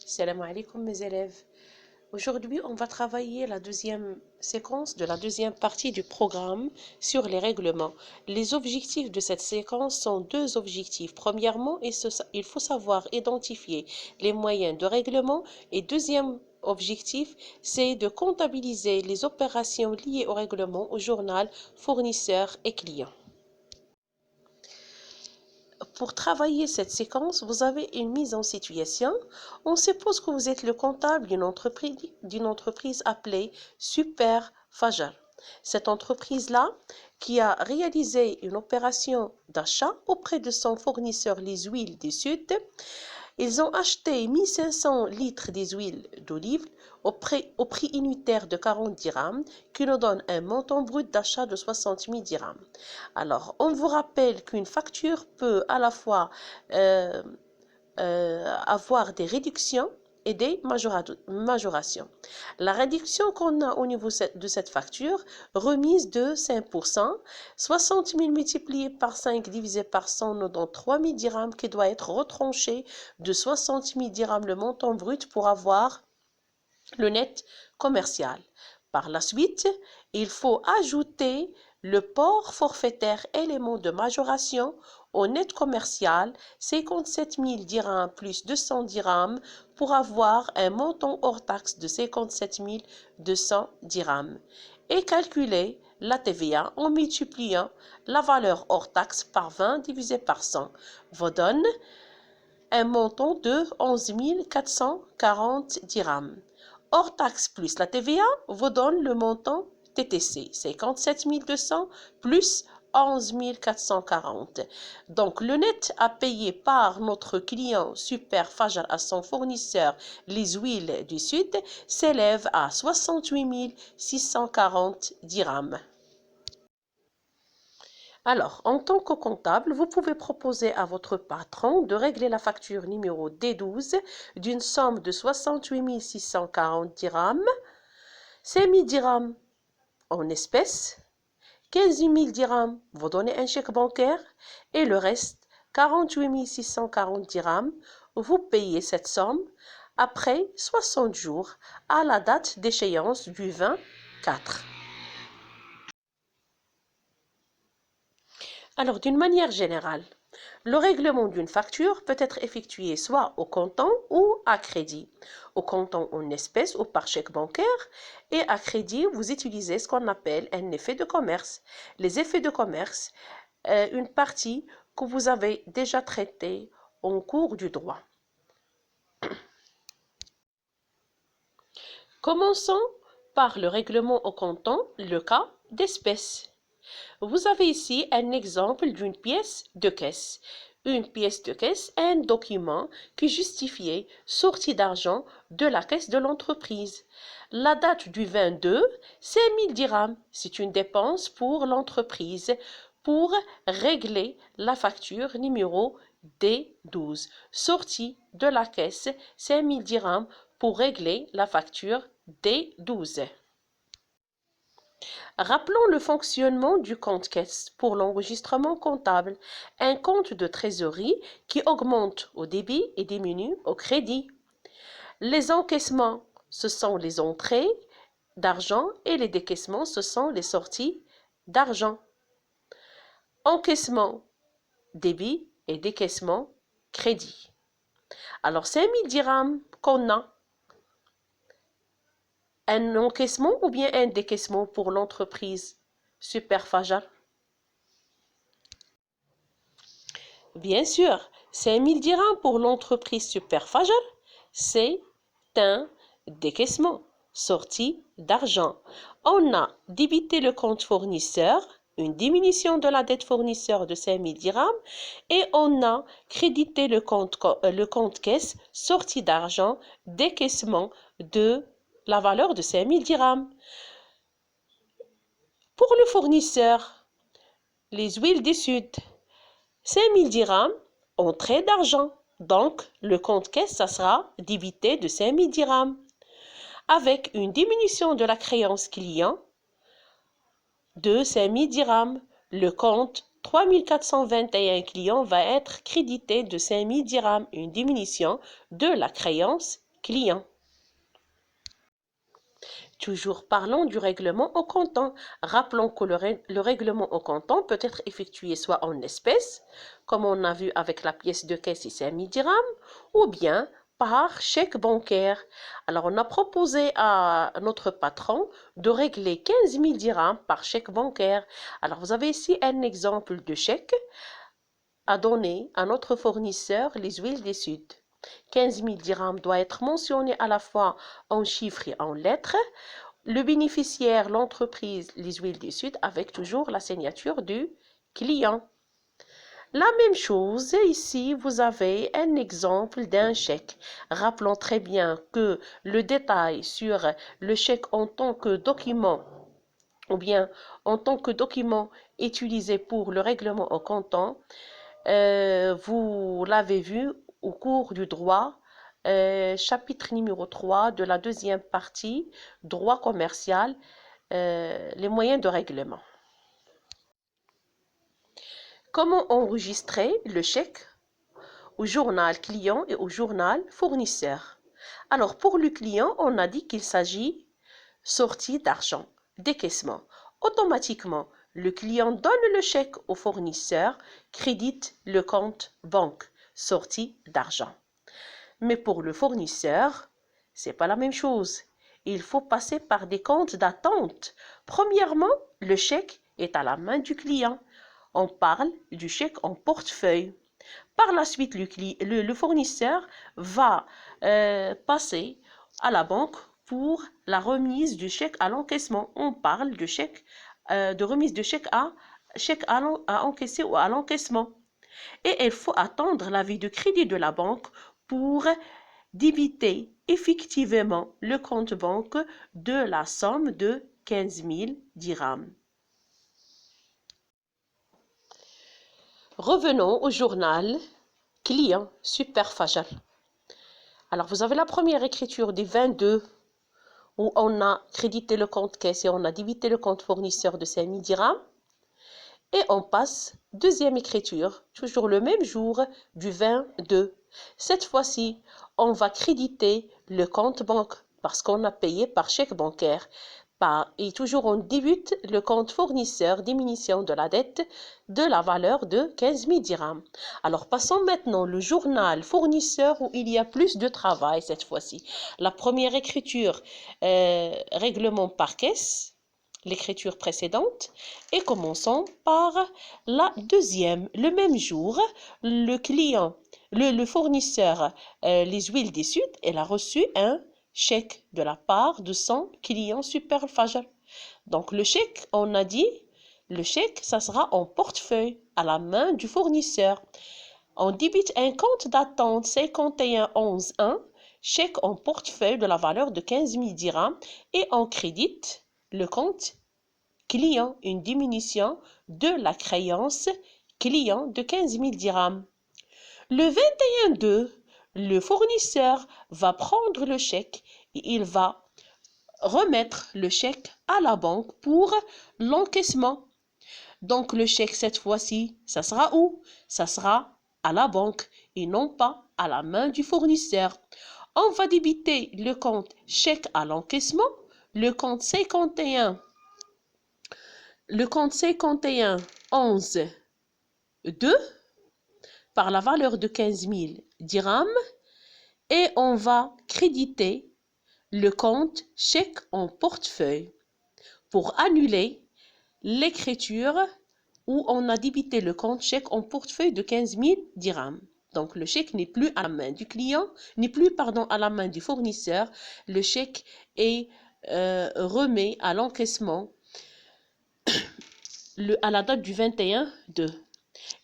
Salam alaikum mes élèves. Aujourd'hui, on va travailler la deuxième séquence de la deuxième partie du programme sur les règlements. Les objectifs de cette séquence sont deux objectifs. Premièrement, il faut savoir identifier les moyens de règlement et deuxième objectif, c'est de comptabiliser les opérations liées au règlement au journal fournisseur et client. Pour travailler cette séquence, vous avez une mise en situation. On suppose que vous êtes le comptable d'une entreprise appelée Super Fajar. Cette entreprise-là, qui a réalisé une opération d'achat auprès de son fournisseur Les Huiles du Sud, ils ont acheté 1500 litres des huiles d'olive au prix unitaire de 40 dirhams, qui nous donne un montant brut d'achat de 60 000 dirhams. Alors, on vous rappelle qu'une facture peut à la fois avoir des réductions et des majorations. La réduction qu'on a au niveau de cette facture, remise de 5%, 60 000 multiplié par 5 divisé par 100 nous donne 3 000 dirhams qui doit être retranché de 60 000 dirhams le montant brut pour avoir le net commercial. Par la suite, il faut ajouter le port forfaitaire élément de majoration au net commercial, 57 000 dirhams plus 200 dirhams pour avoir un montant hors taxe de 57 200 dirhams. Et calculer la TVA en multipliant la valeur hors taxe par 20 divisé par 100 vous donne un montant de 11 440 dirhams. Hors taxe plus la TVA vous donne le montant TTC, 57 200 plus 11 440. Donc, le net à payer par notre client Super Fajar à son fournisseur Les Huiles du Sud s'élève à 68 640 dirhams. Alors, en tant que comptable, vous pouvez proposer à votre patron de régler la facture numéro D12 d'une somme de 68 640 dirhams, 5 000 dirhams en espèces, 15 000 dirhams, vous donnez un chèque bancaire et le reste, 48 640 dirhams, vous payez cette somme après 60 jours à la date d'échéance du 24. Alors, d'une manière générale, le règlement d'une facture peut être effectué soit au comptant ou à crédit. Au comptant en espèces ou par chèque bancaire et à crédit, vous utilisez ce qu'on appelle un effet de commerce. Les effets de commerce, une partie que vous avez déjà traitée en cours du droit. Commençons par le règlement au comptant, le cas d'espèces. Vous avez ici un exemple d'une pièce de caisse. Une pièce de caisse est un document qui justifiait sortie d'argent de la caisse de l'entreprise. La date du 22, c'est 1000 dirhams. C'est une dépense pour l'entreprise pour régler la facture numéro D12. Sortie de la caisse, c'est 1000 dirhams pour régler la facture D12. Rappelons le fonctionnement du compte-caisse pour l'enregistrement comptable, un compte de trésorerie qui augmente au débit et diminue au crédit. Les encaissements, ce sont les entrées d'argent et les décaissements, ce sont les sorties d'argent. Encaissement, débit et décaissement, crédit. Alors, c'est 1000 dirhams qu'on a. Un encaissement ou bien un décaissement pour l'entreprise Super Fajar? Bien sûr, c'est 1000 dirhams pour l'entreprise Super Fajar. C'est un décaissement, sortie d'argent. On a débité le compte fournisseur, une diminution de la dette fournisseur de 5000 dirhams et on a crédité le compte caisse, sortie d'argent, décaissement de la valeur de 5000 dirhams. Pour le fournisseur, les huiles du Sud, 5000 dirhams, entrée d'argent. Donc, le compte caisse, ça sera débité de 5000 dirhams. Avec une diminution de la créance client de 5000 dirhams, le compte 3421 clients va être crédité de 5000 dirhams, une diminution de la créance client. Toujours parlons du règlement au comptant. Rappelons que le règlement au comptant peut être effectué soit en espèces, comme on a vu avec la pièce de caisse ici à 1000 dirhams, ou bien par chèque bancaire. Alors, on a proposé à notre patron de régler 15 000 dirhams par chèque bancaire. Alors, vous avez ici un exemple de chèque à donner à notre fournisseur, les huiles des Sud. 15 000 dirhams doit être mentionné à la fois en chiffres et en lettres. Le bénéficiaire, l'entreprise, les huiles du Sud, avec toujours la signature du client. La même chose, ici, vous avez un exemple d'un chèque. Rappelons très bien que le détail sur le chèque en tant que document ou bien en tant que document utilisé pour le règlement au comptant, vous l'avez vu au cours du droit, chapitre numéro 3 de la deuxième partie, droit commercial, les moyens de règlement. Comment enregistrer le chèque au journal client et au journal fournisseur? Alors, pour le client, on a dit qu'il s'agit sortie d'argent, décaissement. Automatiquement, le client donne le chèque au fournisseur, crédite le compte banque, sortie d'argent. Mais pour le fournisseur, c'est pas la même chose. Il faut passer par des comptes d'attente. Premièrement, le chèque est à la main du client. On parle du chèque en portefeuille. Par la suite, le fournisseur va passer à la banque pour la remise du chèque à l'encaissement. On parle de chèque, de remise de chèque à encaisser ou à l'encaissement. Et il faut attendre l'avis de crédit de la banque pour débiter effectivement le compte banque de la somme de 15 000 dirhams. Revenons au journal client Super Fajal. Alors, vous avez la première écriture du 22 où on a crédité le compte caisse et on a débité le compte fournisseur de 5 000 dirhams. Et on passe deuxième écriture, toujours le même jour du 22. Cette fois-ci, on va créditer le compte banque parce qu'on a payé par chèque bancaire. Et toujours on débute le compte fournisseur, diminution de la dette de la valeur de 15 000 dirhams. Alors passons maintenant le journal fournisseur où il y a plus de travail cette fois-ci. La première écriture, règlement par caisse, l'écriture précédente, et commençons par la deuxième. Le même jour, le client, le fournisseur, les huiles des Sud, elle a reçu un chèque de la part de son client Super Fajal. Donc le chèque, on a dit, le chèque, ça sera en portefeuille à la main du fournisseur. On débite un compte d'attente 5111-1, chèque en portefeuille de la valeur de 15 000 dirhams et on crédite le compte client, une diminution de la créance client de 15 000 dirhams. Le 21-2, le fournisseur va prendre le chèque et il va remettre le chèque à la banque pour l'encaissement. Donc le chèque cette fois-ci, ça sera où? Ça sera à la banque et non pas à la main du fournisseur. On va débiter le compte chèque à l'encaissement, le compte 51 11 2 par la valeur de 15 000 dirhams et on va créditer le compte chèque en portefeuille pour annuler l'écriture où on a débité le compte chèque en portefeuille de 15 000 dirhams. Donc le chèque n'est plus à la main du client, n'est plus à la main du fournisseur. Le chèque est remis à l'encaissement à la date du 21-2.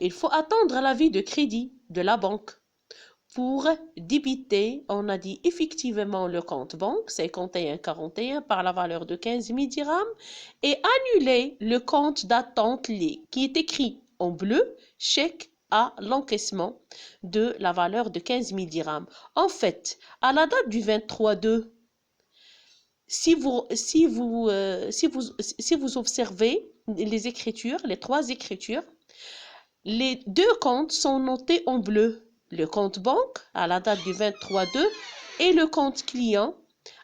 Il faut attendre l'avis de crédit de la banque pour débiter, on a dit effectivement le compte banque 5141 par la valeur de 15 000 dirhams et annuler le compte d'attente qui est écrit en bleu, chèque à l'encaissement de la valeur de 15 000 dirhams. En fait, à la date du 23-2, si vous observez les écritures, les trois écritures, les deux comptes sont notés en bleu. Le compte banque, à la date du 23-2, et le compte client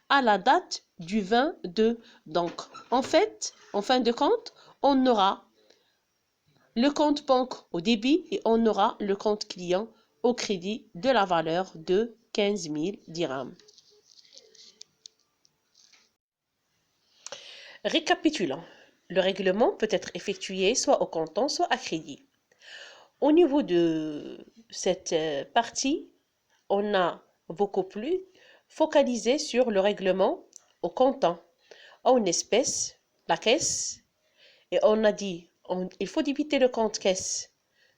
à la date du 22. Donc, en fait, en fin de compte, on aura le compte banque au débit et on aura le compte client au crédit de la valeur de 15 000 dirhams. Récapitulons. Le règlement peut être effectué soit au comptant, soit à crédit. Au niveau de cette partie, on a beaucoup plus focalisé sur le règlement au comptant, en espèces, la caisse, et on a dit il faut débiter le compte caisse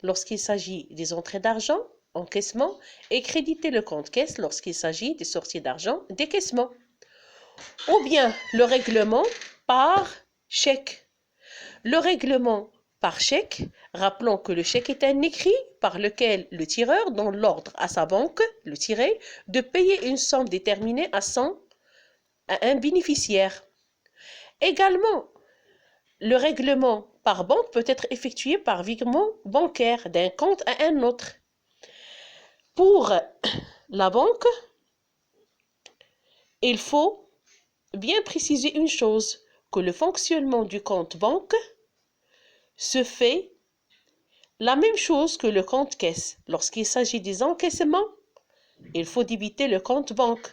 lorsqu'il s'agit des entrées d'argent, encaissement, et créditer le compte caisse lorsqu'il s'agit des sorties d'argent, décaissement. Ou bien le règlement par chèque. Le règlement par chèque, rappelons que le chèque est un écrit par lequel le tireur donne l'ordre à sa banque, le tiré, de payer une somme déterminée à un bénéficiaire. Également, le règlement par banque peut être effectué par virement bancaire d'un compte à un autre. Pour la banque, il faut bien préciser une chose, que le fonctionnement du compte banque se fait la même chose que le compte caisse. Lorsqu'il s'agit des encaissements, il faut débiter le compte banque.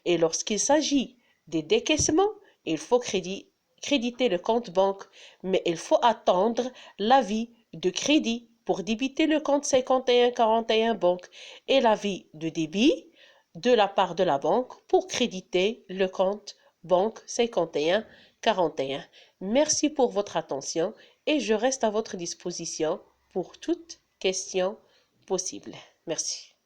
Et lorsqu'il s'agit des décaissements, il faut créditer le compte banque. Mais il faut attendre l'avis de crédit pour débiter le compte 5141 banque et l'avis de débit de la part de la banque pour créditer le compte banque 5141. Merci pour votre attention et je reste à votre disposition pour toute question possible. Merci.